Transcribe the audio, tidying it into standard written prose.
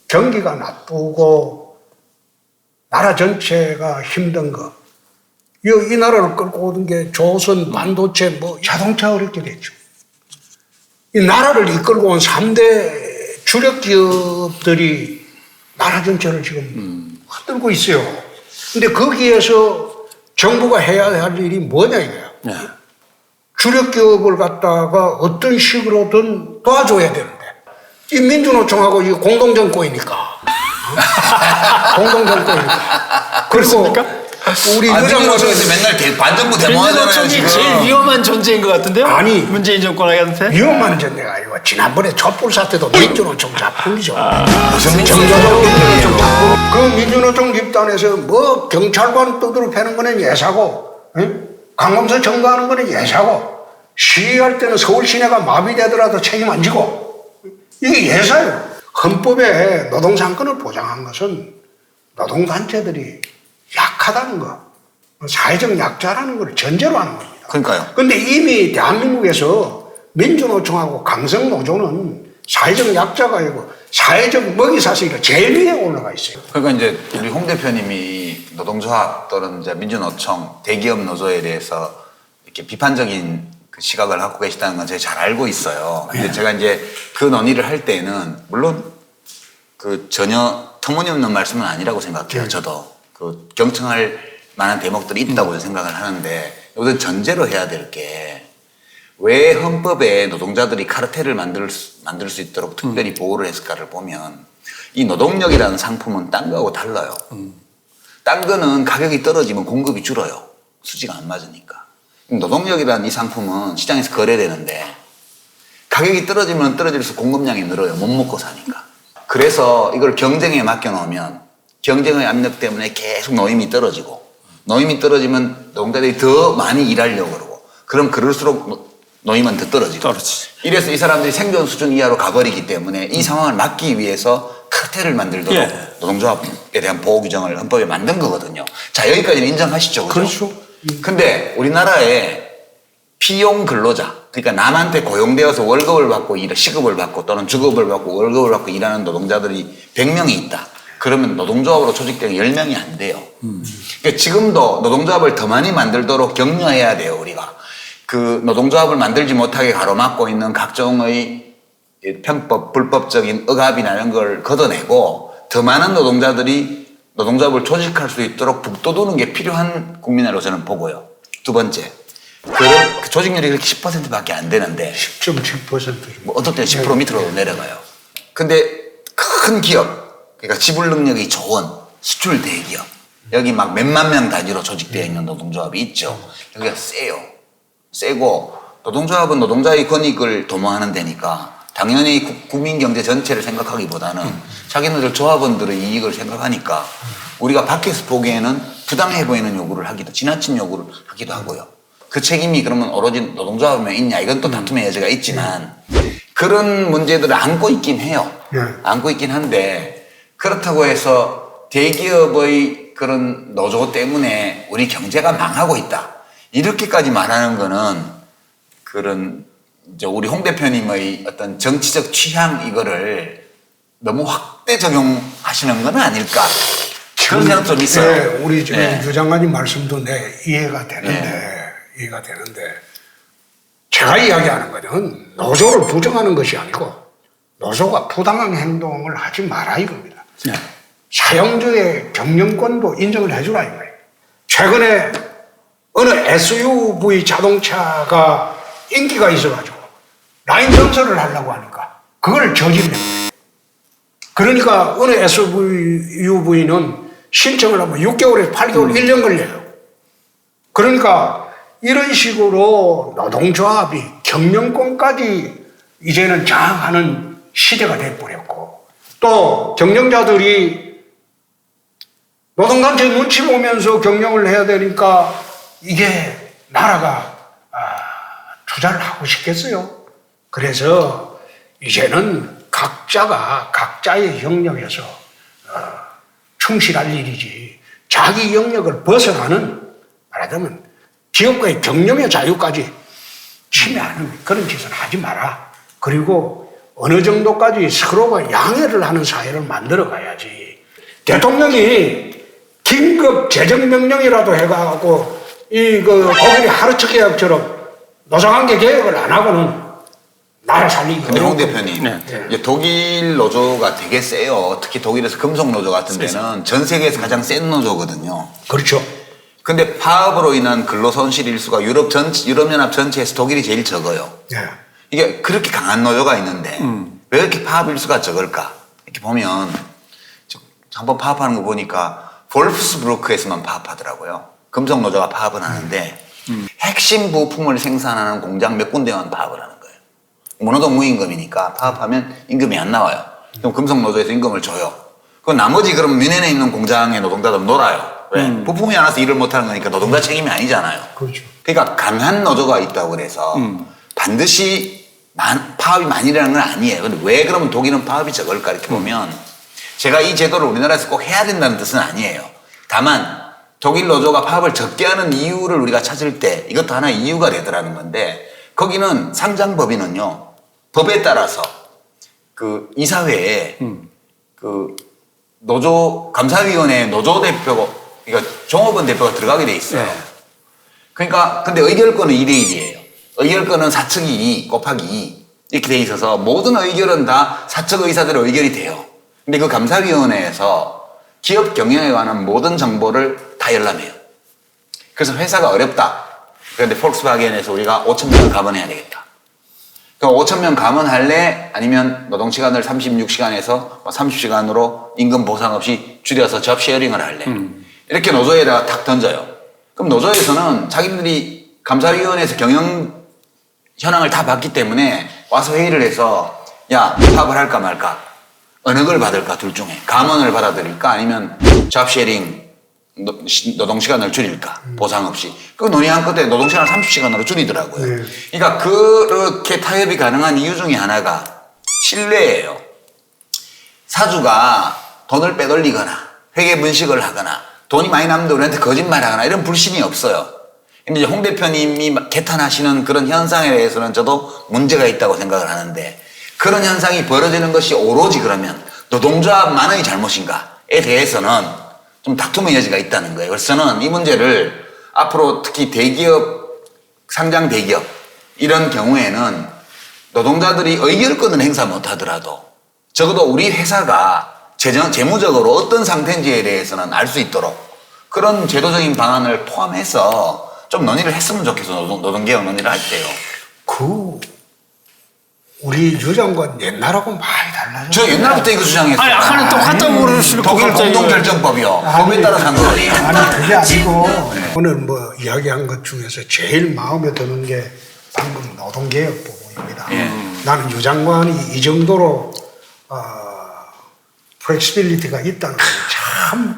경기가 나쁘고 나라 전체가 힘든 거. 이 나라를 끌고 오던 게 조선, 반도체, 뭐 자동차 어렵게 됐죠. 이 나라를 이끌고 온 3대 주력 기업들이 나라 전체를 지금 흔들고 있어요. 근데 거기에서 정부가 해야 할 일이 뭐냐 이거야. 네. 주력 기업을 갖다가 어떤 식으로든 도와줘야 되는데 이 민주노총하고 이 공동정권이니까 공동정권이니까 그리고 우리 민주노총에서 맨날 반정부 데모하잖아요. 민주노총이 제일 위험한 존재인 것 같은데요? 아니, 문재인 정권한테? 위험한 전례가 아니고 지난번에 촛불 사태도 민주노총 작품이죠. 무슨 정조적 민주노총 작품. 그 민주노총 집단에서 뭐 경찰관 두드러 패는 거는 예사고, 강검서 청구하는 거는 예사고, 시위할 때는 서울 시내가 마비되더라도 책임 안 지고, 이게 예사예요. 헌법에 노동상권을 보장한 것은 노동단체들이 약하다는 거, 사회적 약자라는 걸 전제로 하는 겁니다. 그러니까요. 근데 이미 대한민국에서 민주노총하고 강성노조는 사회적 약자가 아니고 사회적 먹이사슬이 제일 위에 올라가 있어요. 그러니까 이제 우리 홍 대표님이 노동조합 또는 이제 민주노총 대기업 노조에 대해서 이렇게 비판적인 그 시각을 갖고 계시다는 건 제가 잘 알고 있어요. 근데 제가 이제 그 논의를 할 때는 물론 그 전혀 터무니없는 말씀은 아니라고 생각해요. 저도 그 경청할 만한 대목들이 있다고 생각을 하는데 여기서 전제로 해야 될 게 왜 헌법에 노동자들이 카르텔을 만들 수 있도록 특별히 보호를 했을까를 보면 이 노동력이라는 상품은 딴 거하고 달라요. 딴 거는 가격이 떨어지면 공급이 줄어요. 수지가 안 맞으니까. 노동력이라는 이 상품은 시장에서 거래되는데 가격이 떨어지면 떨어질수록 공급량이 늘어요. 못 먹고 사니까. 그래서 이걸 경쟁에 맡겨놓으면 경쟁의 압력 때문에 계속 노임이 떨어지고 노임이 떨어지면 노동자들이 더 많이 일하려고 그러고 그럼 그럴수록 노임은 더 떨어지고 이래서 이 사람들이 생존 수준 이하로 가버리기 때문에 이 상황을 막기 위해서 카르텔을 만들도록 노동조합에 대한 보호 규정을 헌법에 만든 거거든요. 자, 여기까지는 인정하시죠? 그렇죠. 근데 우리나라에 피용 근로자, 그러니까 남한테 고용되어서 월급을 받고 시급을 받고 또는 주급을 받고 월급을 받고 일하는 노동자들이 100명이 있다. 그러면 노동조합으로 조직된 10명이 안 돼요. 그러니까 지금도 노동조합을 더 많이 만들도록 격려해야 돼요, 우리가. 그 노동조합을 만들지 못하게 가로막고 있는 각종의 편법, 불법적인 억압이나 이런 걸 걷어내고 더 많은 노동자들이 노동조합을 조직할 수 있도록 북돋우는 게 필요한 국민으로 저는 보고요. 두 번째, 그 조직률이 그렇게 10%밖에 안 되는데 10.7%. 뭐 어떨 때 10% 밑으로 내려가요. 근데 큰 기업, 그러니까 지불 능력이 좋은 수출 대기업, 여기 막 몇만 명 단위로 조직되어 있는 노동조합이 있죠. 여기가 세고 노동조합은 노동자의 권익을 도모하는 데니까 당연히 국민 경제 전체를 생각하기보다는 자기네들 조합원들의 이익을 생각하니까 우리가 밖에서 보기에는 부당해 보이는 요구를 하기도 지나친 요구를 하기도 하고요. 그 책임이 그러면 오로지 노동조합에 있냐 이건 또 다툼의 여지가 있지만 그런 문제들을 안고 있긴 해요. 안고 있긴 한데 그렇다고 해서 대기업의 그런 노조 때문에 우리 경제가 망하고 있다. 이렇게까지 말하는 거는 그런 이제 우리 홍 대표님의 어떤 정치적 취향 이거를 너무 확대 적용하시는 건 아닐까 그런 생각 좀 있어요. 네, 우리 지금 유 장관님 말씀도 이해가 되는데 제가 이야기하는 거는 노조를 부정하는 것이 아니고 노조가 부당한 행동을 하지 마라 이겁니다. 사용주의 경영권도 인정을 해주라 이거예요. 최근에 어느 SUV 자동차가 인기가 있어가지고 라인 정설을 하려고 하니까 그걸 저지른 거예요. 그러니까 어느 SUV는 신청을 하면 6개월에서 8개월, 1년 걸려요. 그러니까 이런 식으로 노동조합이 경영권까지 이제는 장악하는 시대가 돼버렸고 또 경영자들이 노동단체 눈치 보면서 경영을 해야 되니까 이게 나라가 투자를 하고 싶겠어요. 그래서 이제는 각자가 각자의 영역에서 충실할 일이지 자기 영역을 벗어나는 말하자면 기업가의 경영의 자유까지 침해하는 그런 짓은 하지 마라. 그리고 어느 정도까지 서로가 양해를 하는 사회를 만들어 가야지. 대통령이 긴급 재정명령이라도 해가지고 독일이 하르츠 계약처럼 노사관계 개혁을 안 하고는 나라 살리기 근데 홍 어렵고. 대표님, 네. 이제 독일 노조가 되게 세요. 특히 독일에서 금속 노조 같은 데는 전 세계에서 가장 센 노조거든요. 그렇죠. 근데 파업으로 인한 근로 손실 일수가 유럽연합 전체에서 독일이 제일 적어요. 네. 이게 그렇게 강한 노조가 있는데 왜 이렇게 파업 일수가 적을까? 이렇게 보면 한번 파업하는 거 보니까 볼프스부르크에서만 파업하더라고요. 금속 노조가 파업은 하는데 핵심 부품을 생산하는 공장 몇 군데만 파업을 하는 거예요. 무노동 무임금이니까 파업하면 임금이 안 나와요. 그럼 금속 노조에서 임금을 줘요. 그럼 나머지 그럼 뮌헨에 있는 공장의 노동자들은 놀아요. 왜? 부품이 안 와서 일을 못하는 거니까 노동자 책임이 아니잖아요. 그렇죠. 그러니까 강한 노조가 있다고 그래서 반드시 파업이 많이 일어나는 건 아니에요. 근데 왜 그러면 독일은 파업이 적을까 이렇게 보면 제가 이 제도를 우리나라에서 꼭 해야 된다는 뜻은 아니에요. 다만 독일 노조가 파업을 적게 하는 이유를 우리가 찾을 때 이것도 하나의 이유가 되더라는 건데 거기는 상장법인은요. 법에 따라서 그 이사회에 그 노조 감사위원회 노조 대표 그러니까 종업원 대표가 들어가게 돼 있어요. 네. 그러니까 근데 의결권은 2대1이에요. 의결권은 4측이 2 곱하기 2 이렇게 돼 있어서 모든 의결은 다 4측 의사들의 의결이 돼요. 근데 그 감사위원회에서 기업 경영에 관한 모든 정보를 다 열람해요. 그래서 회사가 어렵다. 그런데 폴크스바겐에서 우리가 5,000명을 감원해야 되겠다. 그럼 5,000명 감원할래? 아니면 노동시간을 36시간에서 30시간으로 임금 보상 없이 줄여서 잡 쉐어링을 할래? 이렇게 노조에다가 탁 던져요. 그럼 노조에서는 자기들이 감사위원회에서 경영 현황을 다 봤기 때문에 와서 회의를 해서 야, 파업을 할까 말까? 어느 걸 받을까? 둘 중에. 감원을 받아들일까? 아니면 잡 쉐어링 노동시간을 줄일까? 보상 없이. 그 논의한 끝에 노동시간을 30시간으로 줄이더라고요. 네. 그러니까 그렇게 타협이 가능한 이유 중에 하나가 신뢰예요. 사주가 돈을 빼돌리거나 회계 분식을 하거나 돈이 많이 남는데 우리한테 거짓말하거나 이런 불신이 없어요. 근데 이제 홍 대표님이 개탄하시는 그런 현상에 대해서는 저도 문제가 있다고 생각을 하는데 그런 현상이 벌어지는 것이 오로지 그러면 노동조합만의 잘못인가에 대해서는 좀 다툼의 여지가 있다는 거예요. 그래서 저는 이 문제를 앞으로 특히 대기업, 상장 대기업 이런 경우에는 노동자들이 의결권을 행사 못하더라도 적어도 우리 회사가 재무적으로 어떤 상태인지에 대해서는 알 수 있도록 그런 제도적인 방안을 포함해서 좀 논의를 했으면 좋겠어. 노동개혁 논의를 할 때요. 우리 유 장관 옛날하고 많이 달라졌어요. 저 옛날부터 이거 주장했어요. 아니, 아까는 똑같다고 그러시고 독일 공동결정법이요. 법에 따라 산 거예요. 아니 그게 아니고 오늘 뭐 이야기한 것 중에서 제일 마음에 드는 게 방금 노동개혁 부분입니다. 나는 유 장관이 이 정도로 플렉시빌리티가 있다는 건 참